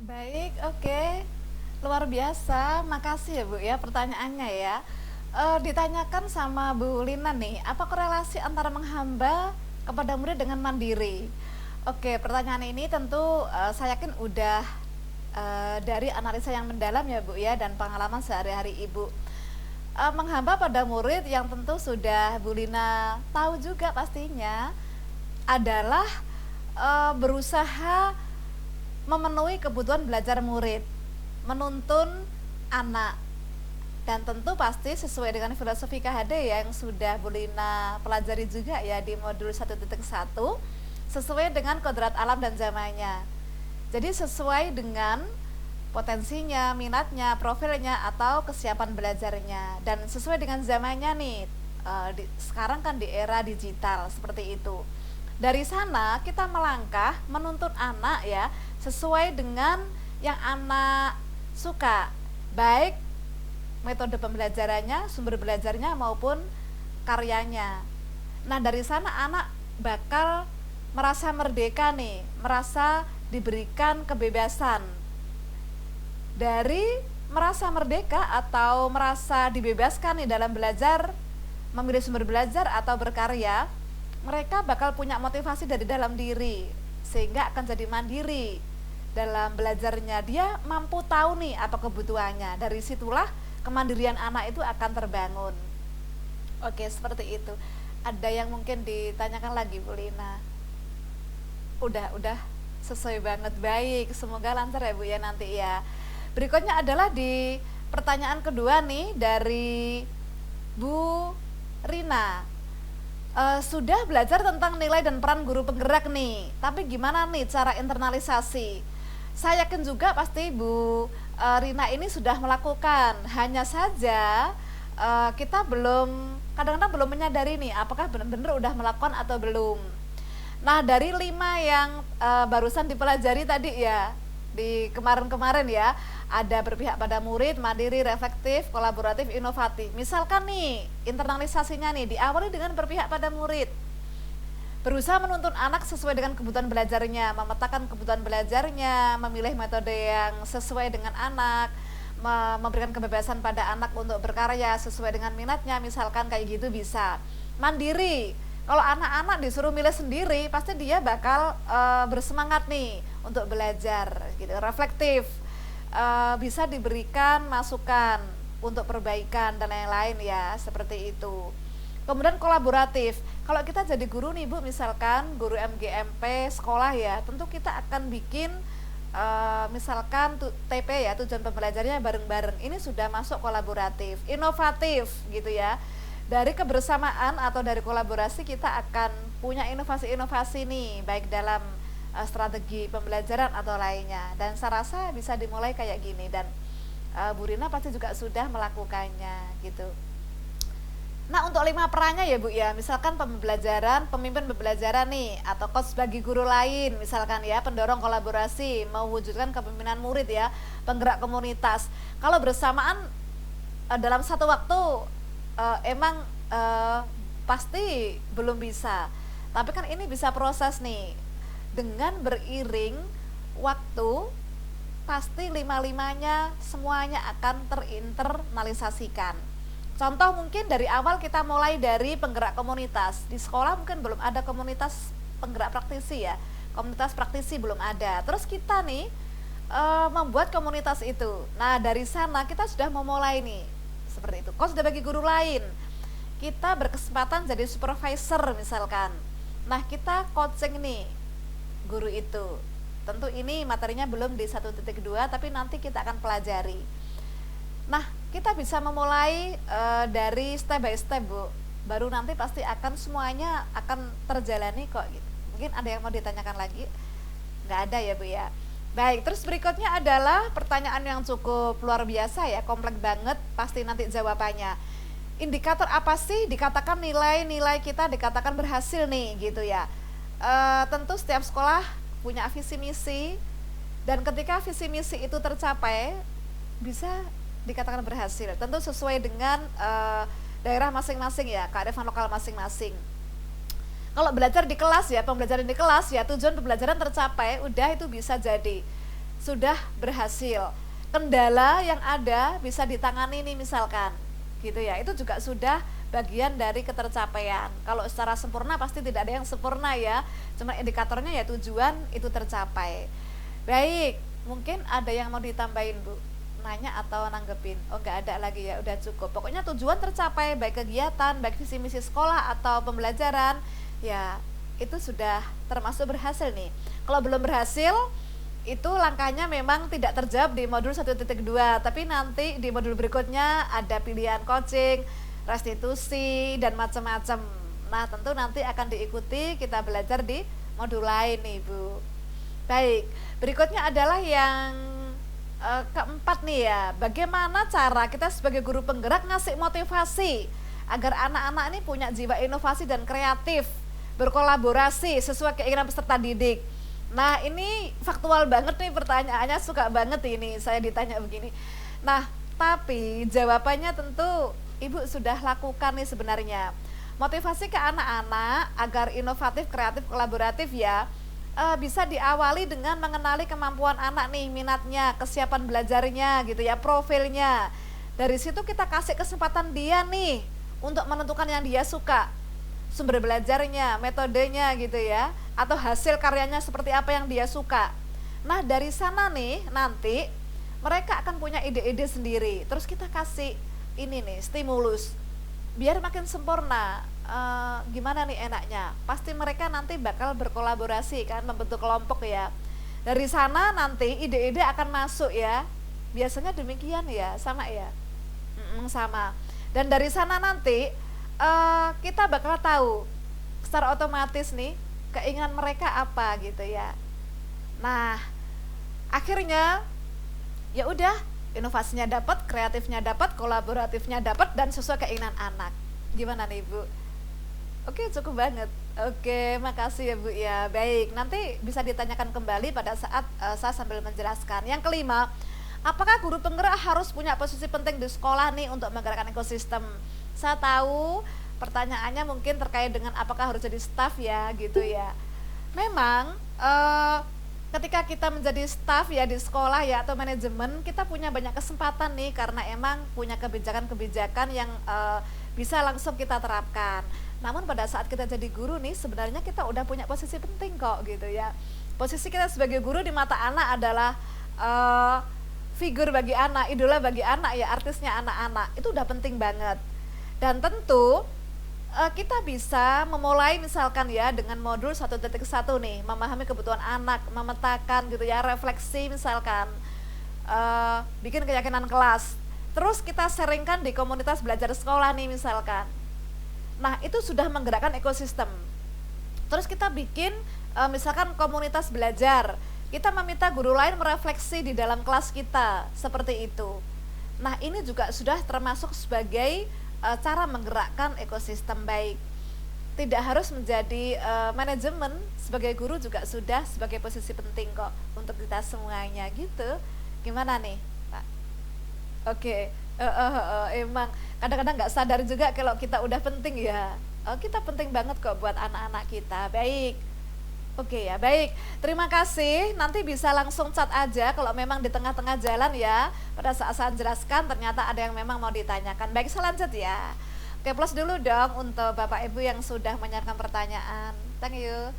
Baik, oke. Luar biasa. Makasih ya, Bu ya pertanyaannya ya. Ditanyakan sama Bu Lina nih, apa korelasi antara menghamba kepada murid dengan mandiri? Oke, pertanyaan ini tentu saya yakin udah dari analisa yang mendalam ya, Bu ya, dan pengalaman sehari-hari Ibu. Menghamba pada murid yang tentu sudah Bu Lina tahu juga pastinya adalah berusaha memenuhi kebutuhan belajar murid, menuntun anak, dan tentu pasti sesuai dengan filosofi KHD yang sudah Bu Lina pelajari juga ya di modul 1.1, sesuai dengan kodrat alam dan zamannya. Jadi sesuai dengan potensinya, minatnya, profilnya, atau kesiapan belajarnya, dan sesuai dengan zamannya nih. Sekarang kan di era digital seperti itu. Dari sana kita melangkah menuntun anak ya sesuai dengan yang anak suka, baik metode pembelajarannya, sumber belajarnya maupun karyanya. Nah, dari sana anak bakal merasa merdeka nih, merasa diberikan kebebasan. Dari merasa merdeka atau merasa dibebaskan nih dalam belajar, memilih sumber belajar atau berkarya, mereka bakal punya motivasi dari dalam diri sehingga akan jadi mandiri dalam belajarnya. Dia mampu tahu nih apa kebutuhannya. Dari situlah kemandirian anak itu akan terbangun. Oke, seperti itu. Ada yang mungkin ditanyakan lagi, Bu Lina? Udah sesuai banget. Baik, semoga lancar ya Bu ya nanti ya. Berikutnya adalah di pertanyaan kedua nih dari Bu Rina. Sudah belajar tentang nilai dan peran guru penggerak nih, tapi gimana nih cara internalisasi? Saya yakin juga pasti Bu Rina ini sudah melakukan, hanya saja kita belum, kadang-kadang belum menyadari nih apakah benar-benar udah melakukan atau belum. Nah, dari 5 yang barusan dipelajari tadi ya, di kemarin-kemarin ya, ada berpihak pada murid, mandiri, reflektif, kolaboratif, inovatif. Misalkan nih, internalisasinya nih diawali dengan berpihak pada murid. Berusaha menuntun anak sesuai dengan kebutuhan belajarnya, memetakan kebutuhan belajarnya, memilih metode yang sesuai dengan anak, memberikan kebebasan pada anak untuk berkarya sesuai dengan minatnya, misalkan kayak gitu bisa. Mandiri, kalau anak-anak disuruh milih sendiri, pasti dia bakal bersemangat nih untuk belajar gitu. Reflektif, bisa diberikan masukan untuk perbaikan dan lain-lain ya, seperti itu. Kemudian kolaboratif, kalau kita jadi guru nih Bu, misalkan guru MGMP sekolah ya, tentu kita akan bikin misalkan TP ya, tujuan pembelajarannya bareng-bareng. Ini sudah masuk kolaboratif. Inovatif gitu ya, dari kebersamaan atau dari kolaborasi kita akan punya inovasi-inovasi nih, baik dalam strategi pembelajaran atau lainnya. Dan saya rasa bisa dimulai kayak gini, dan Bu Rina pasti juga sudah melakukannya gitu. Nah, untuk 5 perannya ya Bu ya, misalkan pembelajaran, pemimpin pembelajaran nih, atau coach bagi guru lain, misalkan ya, pendorong kolaborasi, mewujudkan kepemimpinan murid ya, penggerak komunitas. Kalau bersamaan dalam satu waktu emang pasti belum bisa. Tapi kan ini bisa proses nih. Dengan beriring waktu, pasti lima-limanya semuanya akan terinternalisasikan. Contoh mungkin dari awal kita mulai dari penggerak komunitas. Di sekolah mungkin belum ada komunitas penggerak praktisi ya. Komunitas praktisi belum ada. Terus kita nih membuat komunitas itu. Nah, dari sana kita sudah memulai nih. Seperti itu. Kok sudah bagi guru lain. Kita berkesempatan jadi supervisor misalkan. Nah, kita coaching nih guru itu. Tentu ini materinya belum di 1.2, tapi nanti kita akan pelajari. Nah, kita bisa memulai dari step by step Bu. Baru nanti pasti akan semuanya akan terjalani kok gitu. Mungkin ada yang mau ditanyakan lagi? Nggak ada ya Bu ya. Baik, terus berikutnya adalah pertanyaan yang cukup luar biasa ya, kompleks banget, pasti nanti jawabannya. Indikator apa sih dikatakan nilai-nilai kita dikatakan berhasil nih gitu ya. Tentu setiap sekolah punya visi misi, dan ketika visi misi itu tercapai bisa dikatakan berhasil. Tentu sesuai dengan daerah masing-masing ya, kearifan lokal masing-masing. Kalau belajar di kelas ya, pembelajaran di kelas ya, tujuan pembelajaran tercapai, udah itu bisa jadi sudah berhasil. Kendala yang ada bisa ditangani nih misalkan, gitu ya. Itu juga sudah bagian dari ketercapaian. Kalau secara sempurna pasti tidak ada yang sempurna ya. Cuma indikatornya ya tujuan itu tercapai. Baik, mungkin ada yang mau ditambahin Bu? Nanya atau nanggepin? Oh nggak ada lagi ya, udah cukup. Pokoknya tujuan tercapai, baik kegiatan, baik visi misi sekolah atau pembelajaran, ya itu sudah termasuk berhasil nih. Kalau belum berhasil, itu langkahnya memang tidak terjawab di modul 1.2, tapi nanti di modul berikutnya ada pilihan coaching, restitusi, dan macam-macam. Nah tentu nanti akan diikuti, kita belajar di modul lain nih Bu. Baik, berikutnya adalah yang keempat nih ya, bagaimana cara kita sebagai guru penggerak ngasih motivasi agar anak-anak ini punya jiwa inovasi dan kreatif, berkolaborasi sesuai keinginan peserta didik. Nah ini faktual banget nih pertanyaannya, suka banget ini saya ditanya begini. Nah tapi jawabannya tentu Ibu sudah lakukan nih sebenarnya. Motivasi ke anak-anak agar inovatif, kreatif, kolaboratif ya, bisa diawali dengan mengenali kemampuan anak nih, minatnya, kesiapan belajarnya gitu ya, profilnya. Dari situ kita kasih kesempatan dia nih untuk menentukan yang dia suka, sumber belajarnya, metodenya gitu ya, atau hasil karyanya seperti apa yang dia suka. Nah dari sana nih nanti mereka akan punya ide-ide sendiri. Terus kita kasih ini nih stimulus biar makin sempurna. Gimana nih enaknya? Pasti mereka nanti bakal berkolaborasi kan, membentuk kelompok ya. Dari sana nanti ide-ide akan masuk ya. Biasanya demikian ya, sama ya. Sama. Dan dari sana nanti kita bakal tahu secara otomatis nih keinginan mereka apa gitu ya. Nah, akhirnya ya udah, inovasinya dapat, kreatifnya dapat, kolaboratifnya dapat, dan sesuai keinginan anak. Gimana nih Bu? Oke, cukup banget. Oke, makasih ya Bu ya. Baik, nanti bisa ditanyakan kembali pada saat saya sambil menjelaskan. Yang kelima, apakah guru penggerak harus punya posisi penting di sekolah nih untuk menggerakkan ekosistem? Saya tahu pertanyaannya mungkin terkait dengan apakah harus jadi staff ya gitu ya. Memang ketika kita menjadi staff ya di sekolah ya atau manajemen, kita punya banyak kesempatan nih karena emang punya kebijakan-kebijakan yang bisa langsung kita terapkan. Namun pada saat kita jadi guru nih, sebenarnya kita udah punya posisi penting kok gitu ya. Posisi kita sebagai guru di mata anak adalah figur bagi anak, idola bagi anak ya, artisnya anak-anak. Itu udah penting banget. Dan tentu kita bisa memulai misalkan ya dengan modul 1.1 nih, memahami kebutuhan anak, memetakan gitu ya, refleksi misalkan, bikin keyakinan kelas. Terus kita sharingkan di komunitas belajar sekolah nih misalkan. Nah itu sudah menggerakkan ekosistem. Terus kita bikin misalkan komunitas belajar, kita meminta guru lain merefleksi di dalam kelas kita, seperti itu. Nah ini juga sudah termasuk sebagai cara menggerakkan ekosistem baik. Tidak harus menjadi manajemen, sebagai guru juga sudah sebagai posisi penting kok untuk kita semuanya gitu. Gimana nih Pak? Oke, emang kadang-kadang nggak sadar juga kalau kita udah penting ya. Kita penting banget kok buat anak-anak kita. Baik. Oke ya, baik. Terima kasih. Nanti bisa langsung chat aja kalau memang di tengah-tengah jalan ya. Pada saat saya jelaskan ternyata ada yang memang mau ditanyakan. Baik, saya lanjut ya. Oke, plus dulu dong untuk Bapak Ibu yang sudah menyiapkan pertanyaan. Thank you.